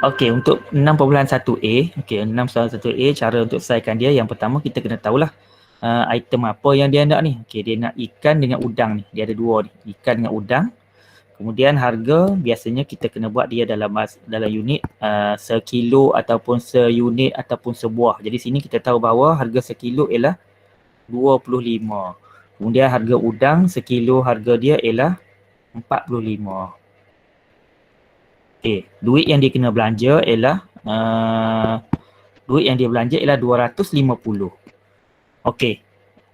Okey, untuk 6.1a, okey 6.1a cara untuk selesaikan dia yang pertama kita kena tahulah item apa yang dia nak ni. Okey, dia nak ikan dengan udang ni. Dia ada dua ni, ikan dengan udang. Kemudian harga biasanya kita kena buat dia dalam unit sekilo ataupun seunit ataupun sebuah. Jadi sini kita tahu bahawa harga sekilo ialah 25. Kemudian harga udang sekilo harga dia ialah 45. Okey, duit yang dia kena belanja ialah duit yang dia belanja ialah 250. Okey.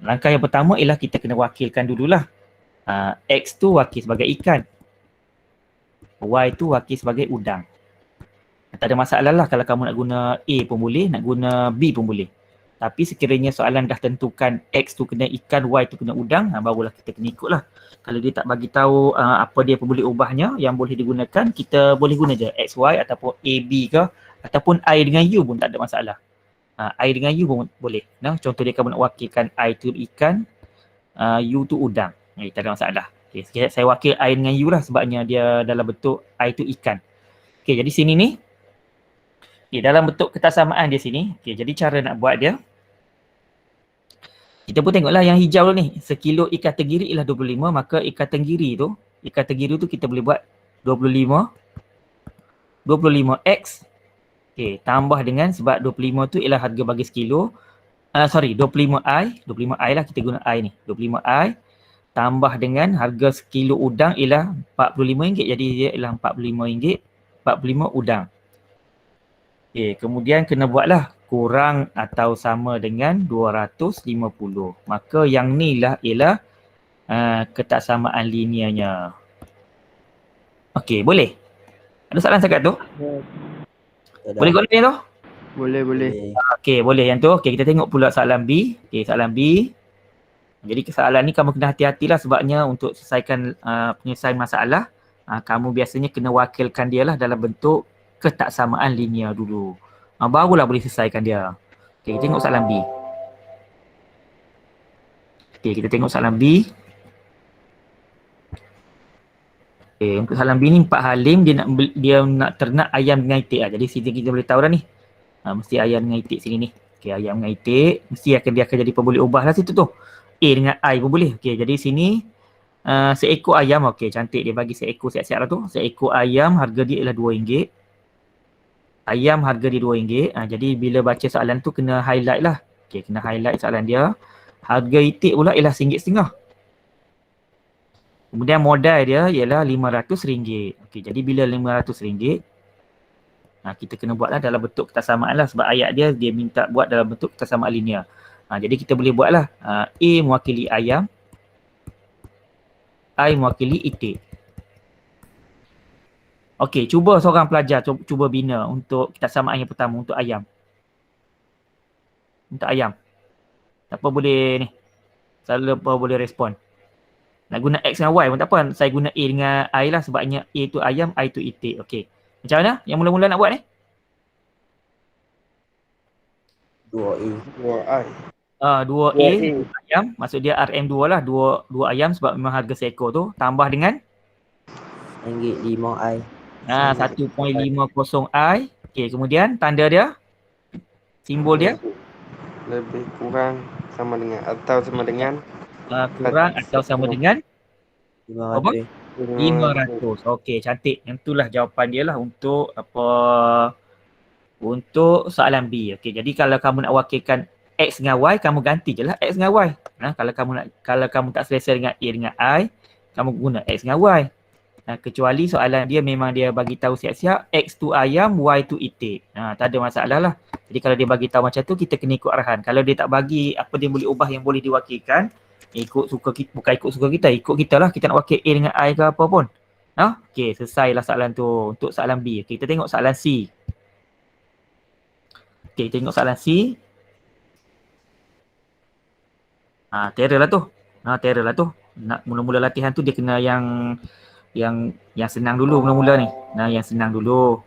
Langkah yang pertama ialah kita kena wakilkan dululah. X tu wakil sebagai ikan. Y tu wakil sebagai udang. Tak ada masalah lah kalau kamu nak guna A pun boleh, nak guna B pun boleh. Tapi sekiranya soalan dah tentukan X tu kena ikan, Y tu kena udang, barulah kita kena ikutlah. Kalau dia tak bagi tahu apa dia boleh ubahnya yang boleh digunakan, kita boleh guna je XY ataupun AB ke ataupun I dengan U pun tak ada masalah. I dengan U pun boleh. Nah, contoh dia kamu nak wakilkan I tu ikan, U tu udang. Tak ada masalah. Okay, saya wakil I dengan U lah sebabnya dia dalam bentuk I tu ikan. Okay, jadi sini ni, okay, dalam bentuk ketaksamaan dia sini, okay, jadi cara nak buat dia, kita pun tengoklah yang hijau ni, sekilo ikan tenggiri ialah 25, maka ikan tenggiri tu kita boleh buat 25X, okay, tambah dengan sebab 25 tu ialah harga bagi sekilo, 25I lah, kita guna I ni, 25I tambah dengan harga sekilo udang ialah RM45, jadi dia ialah RM45, 45 udang. Okay, kemudian kena buatlah kurang atau sama dengan 250. Maka yang ni lah ialah ketaksamaan linearnya. Okey, boleh? Ada soalan setakat tu? Boleh kot ni tu? Boleh. Okey, boleh yang tu. Okey, kita tengok pula soalan B. Okey, soalan B. Jadi soalan ni kamu kena hati-hatilah sebabnya untuk selesaikan penyelesaian masalah, kamu biasanya kena wakilkan dia lah dalam bentuk ketaksamaan linear dulu. Barulah boleh selesaikan dia. Okey, kita tengok soalan B. Okey, kita tengok soalan B. Okey, untuk soalan B ni Pak Halim dia nak ternak ayam dengan itik lah. Jadi sini kita boleh tahu dah ni. Mesti ayam dengan itik sini ni. Okey, ayam dengan itik mesti dia akan jadi boleh ubah lah situ tu. A dengan I pun boleh. Okey, jadi sini seekor ayam, okey cantik dia bagi seekor siap-siap lah tu. Seekor ayam harga dia ialah RM2. Ayam harga dia RM2. Jadi bila baca soalan tu kena highlight lah. Okey, kena highlight soalan dia. Harga itik pula ialah RM1.50. Kemudian modal dia ialah RM500. Okey, jadi bila RM500, kita kena buatlah dalam bentuk ketaksamaan lah sebab ayat dia minta buat dalam bentuk ketaksamaan linear. Jadi kita boleh buatlah A mewakili ayam, I mewakili itik. Okey, cuba seorang pelajar cuba bina untuk ketaksamaan yang pertama untuk ayam. Untuk ayam. Siapa boleh ni? Selalu boleh respon. Nak guna X dengan Y pun tak apa. Saya guna A dengan I lah sebabnya A tu ayam, I tu itik. Okey. Macam mana? Yang mula-mula nak buat ni? 2A. 2A ayam. Maksud dia RM2 lah. 2 ayam sebab memang harga seekor tu. Tambah dengan? RM5I. 1.50I. Okey, kemudian tanda dia? Simbol dia? Lebih kurang sama dengan atau sama dengan kurang atau sama dengan 500. 500. Okey, cantik. Yang itulah jawapan dia lah untuk untuk soalan B. Okey, jadi kalau kamu nak wakilkan X dengan Y, kamu ganti je lah X dengan Y. Kalau kamu tak selesa dengan A dengan I, kamu guna X dengan Y. Kecuali soalan dia memang dia bagi tahu siap-siap X tu ayam, Y tu itik. Tak ada masalah lah. Jadi kalau dia bagi tahu macam tu, kita kena ikut arahan. Kalau dia tak bagi apa dia boleh ubah yang boleh diwakilkan, ikut suka kita, bukan ikut suka kita, ikut kita lah. Kita nak wakil A dengan I ke apa pun. Okey, selesailah soalan tu untuk soalan B. Okay, kita tengok soalan C. Okey, tengok soalan C. Terror lah tu. Terror lah tu. Nak mula-mula latihan tu dia kena yang senang dulu mula-mula ni. Yang senang dulu.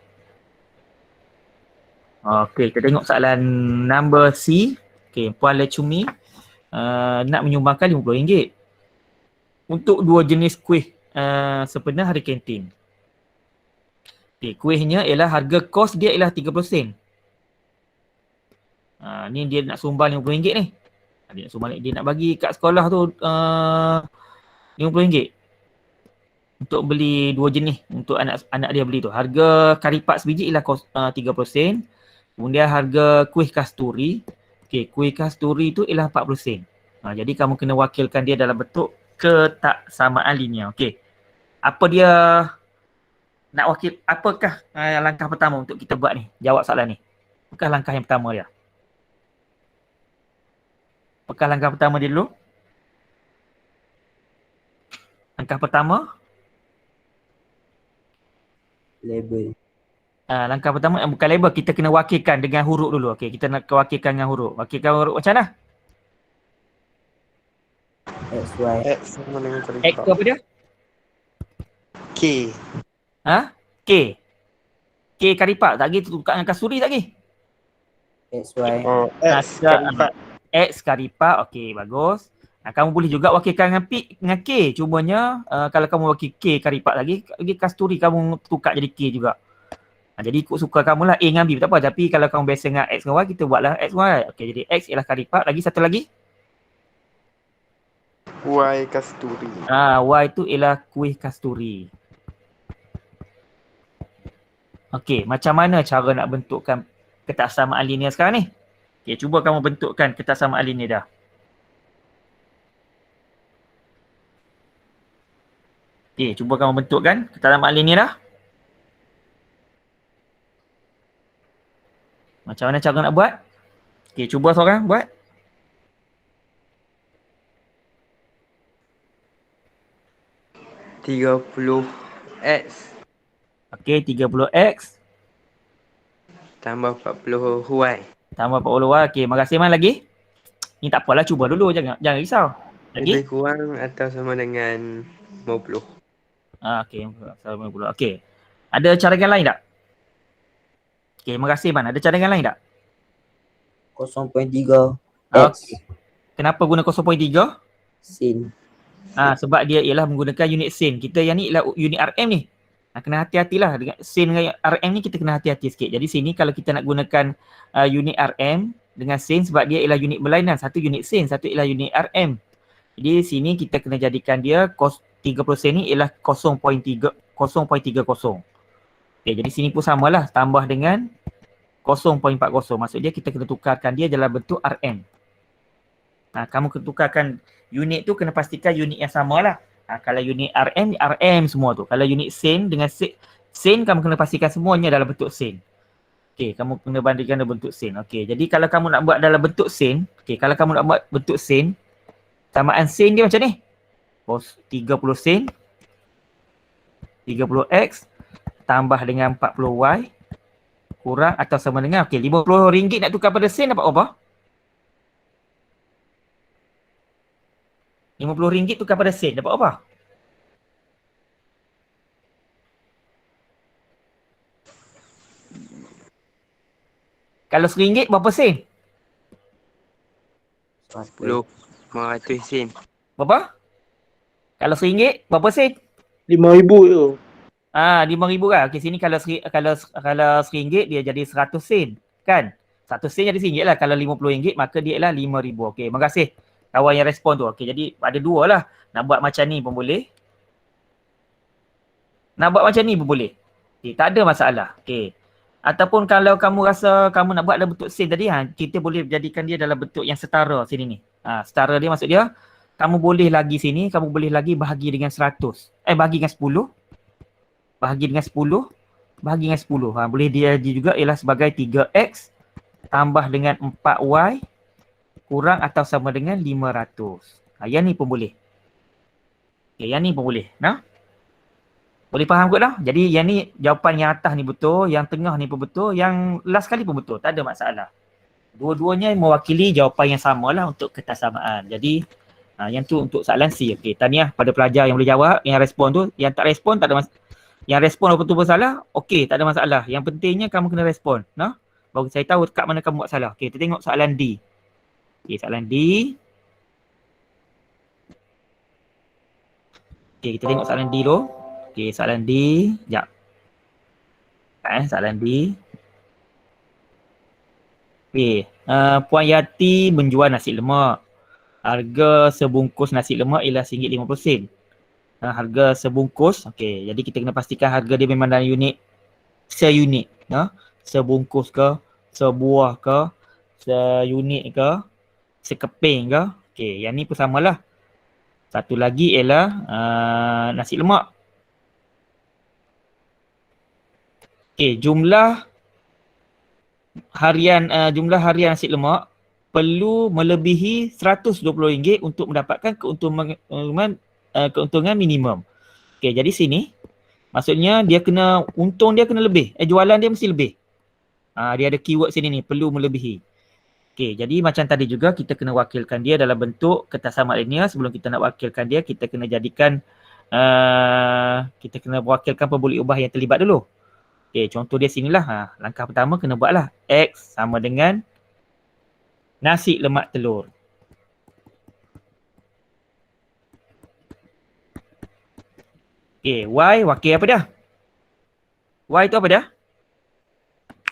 Okey, kita tengok soalan number C. Okey, Puan Lecumi nak menyumbangkan RM50 untuk 2 jenis kuih sepenuh hari kantin. Okey, kuihnya ialah harga kos dia ialah 30 sen. Ni dia nak sumbang RM50 ni. Dia nak sumbang, dia nak bagi kat sekolah tu RM50 untuk beli 2 jenis untuk anak dia beli tu. Harga karipak sebiji ialah 30 sen. Kemudian harga kuih kasturi. Okey, kuih kasturi tu ialah 40 sen. Jadi kamu kena wakilkan dia dalam bentuk ketaksamaan linear. Okey. Apa dia nak wakil, apakah langkah pertama untuk kita buat ni? Jawab soalan ni. Apakah langkah yang pertama dia? Apakah langkah pertama dia dulu? Langkah pertama? Label. Langkah pertama bukan label, kita kena wakilkan dengan huruf dulu. Okey, kita nak wakilkan dengan huruf. Wakilkan huruf macam mana? XY. X sama dengan X karipak. tu apa dia? K. K. K karipak. Tak lagi tukar dengan kasturi tak lagi? XY. Oh, X karipak. X karipak. Okey, bagus. Kamu boleh juga wakilkan dengan K. Cumanya kalau kamu wakil K karipak lagi kasturi kamu tukar jadi K juga. Jadi ikut suka kamu lah. A dengan B tak apa. Tapi kalau kamu biasa dengan X dengan Y, kita buatlah X, Y. Okey, jadi X ialah karipak. Lagi satu lagi. Y kasturi. Y tu ialah kuih kasturi. Okey, macam mana cara nak bentukkan ketaksamaan linear sekarang ni? Okey, cuba kamu bentukkan ketaksamaan linear dah. Okey, cuba kamu bentukkan ketaksamaan linear dah. Macam mana cara nak buat? Okey, cuba seorang buat. X Okey, 30X tambah 40Y. tambah 40Y. Okey, makasih Man lagi. Ni tak apalah, cuba dulu. Jangan risau. Lagi? Lebih kurang atau sama dengan 50. Okey, 50. Okey. Ada cadangan lain tak? Okey, makasih Man. Ada cadangan lain tak? 0.3 Ah, X. Kenapa guna 0.3? Sin. Sebab dia ialah menggunakan unit sen. Kita yang ni ialah unit RM ni. Kena hati-hatilah dengan sen dengan RM ni, kita kena hati-hati sikit. Jadi sini kalau kita nak gunakan unit RM dengan sen, sebab dia ialah unit berlainan. Satu unit sen, satu ialah unit RM. Jadi sini kita kena jadikan dia 30 sen ni ialah 0.30. Okay, jadi sini pun samalah, tambah dengan 0.40. Maksud dia kita kena tukarkan dia dalam bentuk RM. Kamu kena tukarkan unit tu, kena pastikan unit yang samalah. Kalau unit RM, RM semua tu. Kalau unit sen dengan sen, kamu kena pastikan semuanya dalam bentuk sen. Okey, kamu kena bandingkan dalam bentuk sen. Okey, jadi kalau kamu nak buat dalam bentuk sen, kalau kamu nak buat bentuk sen, samaan sen dia macam ni. 30 sen, 30X tambah dengan 40Y kurang atau sama dengan, okey, RM50 nak tukar pada sen dapat apa? RM50 tukar pada sen dapat apa? Kalau RM1 berapa sen? 10. 500 sen. Berapa? Kalau RM1 berapa sen? 5,000 tu. RM5,000 kan? Okey, sini kalau RM1 dia jadi 100 sen. Kan? 100 sen jadi RM1 lah. Kalau RM50 maka dia ialah RM5,000. Okey, terima kasih kawan yang respon tu. Okey, jadi ada dua lah. Nak buat macam ni pun boleh. Nak buat macam ni pun boleh. Okey, tak ada masalah. Okey. Ataupun kalau kamu rasa kamu nak buat dalam bentuk sen tadi, kita boleh jadikan dia dalam bentuk yang setara sini ni. Setara dia maksud dia, kamu boleh lagi sini, kamu boleh lagi bahagi dengan 100. Bahagi dengan 10. Bahagi dengan 10. Bahagi dengan 10. Boleh dia juga ialah sebagai 3X tambah dengan 4Y kurang atau sama dengan 500. Yang ni pun boleh. Okay, yang ni pun boleh. Boleh faham kot lah. Jadi yang ni jawapan yang atas ni betul, yang tengah ni pun betul, yang last kali pun betul. Tak ada masalah. Dua-duanya mewakili jawapan yang sama lah untuk ketaksamaan. Jadi yang tu untuk soalan C. Okey, tahniah pada pelajar yang boleh jawab, yang respon tu. Yang tak respon tak ada masalah. Yang respon betul bersalah, okey, tak ada masalah. Yang pentingnya kamu kena respon. Baru saya tahu kat mana kamu buat salah. Okey, kita tengok soalan D. Okey, soalan D. Okey, kita tengok soalan D dulu. Okey, soalan D. Sekejap. Soalan B. Okay. Puan Yati menjual nasi lemak. Harga sebungkus nasi lemak ialah RM1.50. Harga sebungkus, okey. Jadi kita kena pastikan harga dia memang dalam unit, seunit. Sebungkus ke, sebuah ke, seunit ke, sekeping ke. Okey, yang ni pun samalah. Satu lagi ialah nasi lemak. Okey, jumlah harian nasi lemak perlu melebihi RM120 untuk mendapatkan keuntungan minimum. Okey, jadi sini maksudnya untung dia kena lebih. Jualan dia mesti lebih. Dia ada keyword sini ni, perlu melebihi. Okey, jadi macam tadi juga kita kena wakilkan dia dalam bentuk kertas sama linear. Sebelum kita nak wakilkan dia, kita kena jadikan kita kena wakilkan pembuli ubah yang terlibat dulu. Okey, contoh dia sinilah. Langkah pertama kena buatlah X sama dengan nasi lemak telur. Okey, Y wakil apa dah? Y tu apa dah?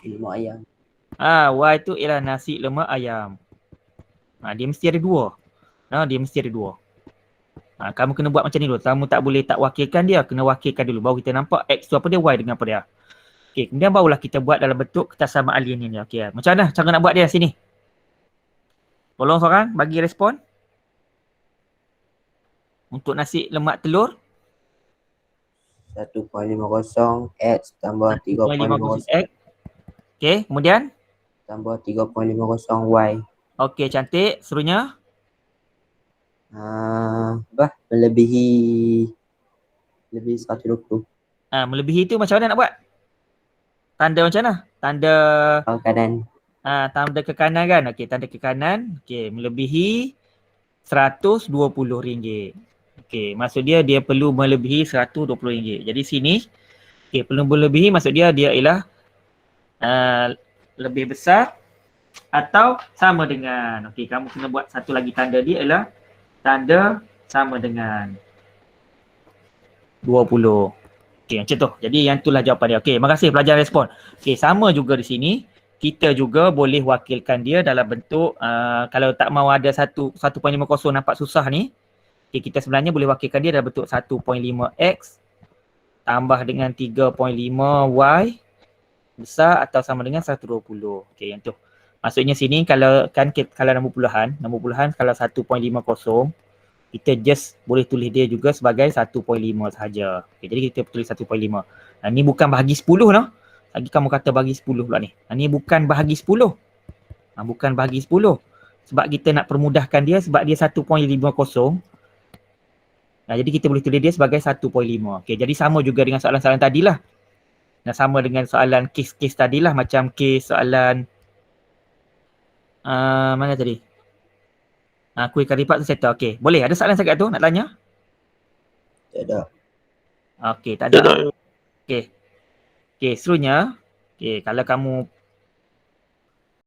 Lemak ayam. Y tu ialah nasi lemak ayam. Dia mesti ada dua. Kamu kena buat macam ni dulu. Kamu tak boleh tak wakilkan dia. Kena wakilkan dulu. Baru kita nampak X tu apa dia, Y dengan apa dia. Okey, kemudian barulah kita buat dalam bentuk kertas sama alien ni. Okey, macam mana cara nak buat dia sini? Tolong seorang bagi respon. Untuk nasi lemak telur. 1.50 X tambah 3.50 X. Okey, kemudian? Tambah 3.50 Y. Okey, cantik. Seterusnya? Melebihi 120. Melebihi tu macam mana nak buat? Tanda macam mana? Tanda kanan. Tanda ke kanan kan? Okey, tanda ke kanan. Okey, melebihi RM120. Okey, maksud dia perlu melebihi RM120. Jadi sini, okey, perlu melebihi maksud dia ialah lebih besar atau sama dengan. Okey, kamu kena buat satu lagi tanda dia ialah tanda sama dengan 20. Okey, macam tu. Jadi yang itulah jawapan dia. Okey, terima kasih pelajar respon. Okey, sama juga di sini. Kita juga boleh wakilkan dia dalam bentuk kalau tak mau ada 1.50 nampak susah ni. Okay, kita sebenarnya boleh wakilkan dia dalam bentuk 1.5x tambah dengan 3.5y besar atau sama dengan 120. Okey, yang tu. Maksudnya sini kalau nombor puluhan kalau 1.50 kita just boleh tulis dia juga sebagai 1.5 sahaja. Okay, jadi kita tulis 1.5. Ni bukan bahagi 10 noh. Lagi kamu kata bahagi 10 pula ni. Ni bukan bahagi 10. Bukan bahagi 10. Sebab kita nak permudahkan dia sebab dia 1.50. Jadi kita boleh tulis dia sebagai 1.5. Okay, jadi sama juga dengan soalan-soalan tadilah. Dan sama dengan soalan kes-kes tadilah. Macam kes soalan mana tadi? Kuih kari lipat tu settle. Okey, boleh. Ada soalan sangat tu nak tanya? Tak ada. Okey, tak ada. Okey. Okey, seterusnya. Okey, kalau kamu